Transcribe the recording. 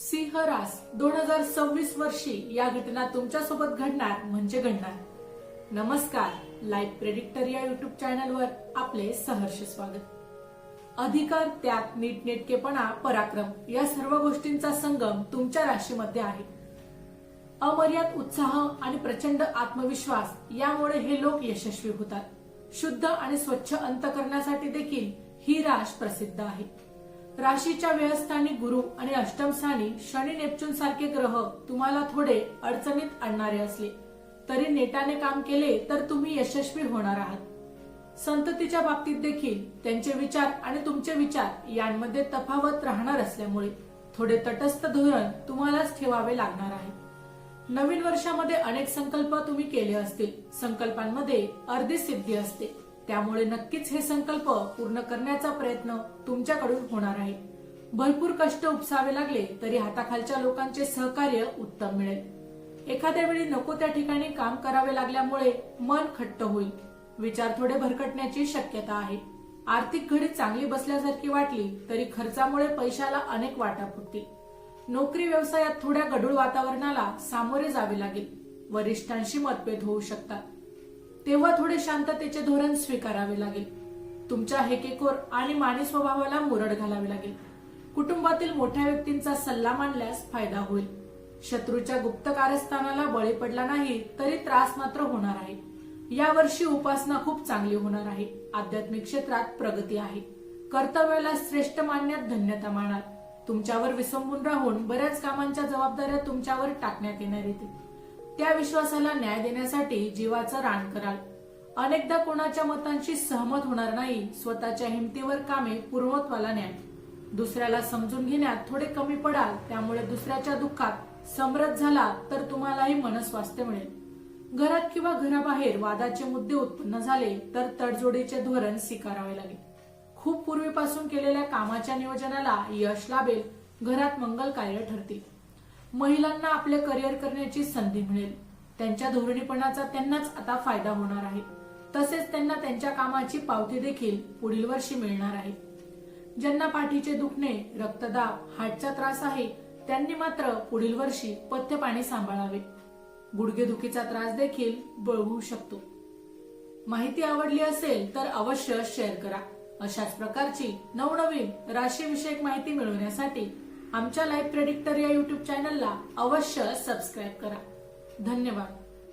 सिंह रास 2026 वर्षी या घटना तुमच्यासोबत घडणार म्हणजे घडणार. नमस्कार, लाईव्ह प्रेडिक्टर या युट्यूब चॅनलवर आपले सहर्ष स्वागत. अधिकार, त्याग, नीटनेटकेपणा, पराक्रम या सर्व गोष्टींचा संगम तुमच्या राशीमध्ये आहे. अमर्याद उत्साह आणि प्रचंड आत्मविश्वास यामुळे हे लोक यशस्वी होतात. शुद्ध आणि स्वच्छ अंतःकरणासाठी देखील ही राश प्रसिद्ध आहे. राशीच्या व्ययस्थानी गुरु आणि अष्टमस्थानी शनी नेपच्यून सारखे ग्रह तुम्हाला थोडे अडचणीत आणणारे असले तरी नेटाने काम केले तर तुम्ही यशस्वी होणार आहात. संततीच्या बाबतीत देखील त्यांचे विचार आणि तुमचे विचार यांमध्ये तफावत राहणार असल्यामुळे थोडे तटस्थ धोरण तुम्हालाच ठेवावे लागणार आहे. नवीन वर्षामध्ये अनेक संकल्प तुम्ही केले असतील. संकल्पांमध्ये अर्धी सिद्धी असते, त्यामुळे नक्कीच हे संकल्प पूर्ण करण्याचा प्रयत्न तुमच्याकडून होणार आहे. भरपूर कष्ट उपसावे लागले तरी हाताखालच्या लोकांचे सहकार्य उत्तम मिळेल. एखाद्या वेळी नको त्या ठिकाणी काम करावे लागल्यामुळे मन खट्ट होईल. विचार थोडे भरकटण्याची शक्यता आहे. आर्थिक घडी चांगली बसल्यासारखी वाटली तरी खर्चामुळे पैशाला अनेक वाटा फुटतील. नोकरी व्यवसायात थोड्या गढूळ वातावरणाला सामोरे जावे लागेल. वरिष्ठांशी मतभेद होऊ शकतात, तेव्हा थोडे शांततेचे धोरण स्वीकारावे लागेल. तुमच्या हेकेखोर आणि मानी स्वभावाला मुरड घालावी लागेल. कुटुंबातील मोठ्या व्यक्तींचा सल्ला मानल्यास फायदा होईल. शत्रूच्या गुप्त कारस्थानाला बळी पडला नाही तरी त्रास मात्र होणार आहे. या वर्षी उपासना खूप चांगली होणार आहे. आध्यात्मिक क्षेत्रात प्रगती आहे. कर्तव्याला श्रेष्ठ मानण्यात धन्यता मानाल. तुमच्यावर विसंबून राहून बऱ्याच कामांच्या जबाबदाऱ्या तुमच्यावर टाकण्यात येणार येतील. त्या विश्वासाला न्याय देण्यासाठी जीवाचं रान कराल. अनेकदा कोणाच्या मतांशी सहमत होणार नाही. स्वतःच्या हिमतीवर कामे पूर्णत्वाला न्याल. दुसऱ्याला समजून घेण्यात थोडे कमी पडाल, त्यामुळे दुसऱ्याच्या दुःखात समरस झाला तर तुम्हालाही मनस्वास्थ्य मिळेल. घरात किंवा घराबाहेर वादाचे मुद्दे उत्पन्न झाले तर तडजोडीचे धोरण स्वीकारावे लागेल. खूप पूर्वीपासून केलेल्या कामाच्या नियोजनाला यश लाभेल. घरात मंगल कार्य ठरतील. महिलांना आपले करिअर करण्याची संधी मिळेल. त्यांच्या धोरणीपणाचा त्यांनाच आता फायदा होणार आहे. तसेच त्यांना त्यांच्या कामाची पावती देखील पुढील वर्षी मिळणार आहे. ज्यांना पाठीचे दुखणे, रक्तदाब, हार्टचा त्रास आहे त्यांनी मात्र पुढील वर्षी पथ्य पाणी सांभाळावे. गुडघेदुखीचा त्रास देखील बळवू शकतो. माहिती आवडली असेल तर अवश्य शेअर करा. अशाच प्रकारची नवनवीन राशीविषयक माहिती मिळवण्यासाठी आमच्या लाईव्ह प्रेडिक्टर या युट्यूब चॅनलला अवश्य सबस्क्राईब करा. धन्यवाद.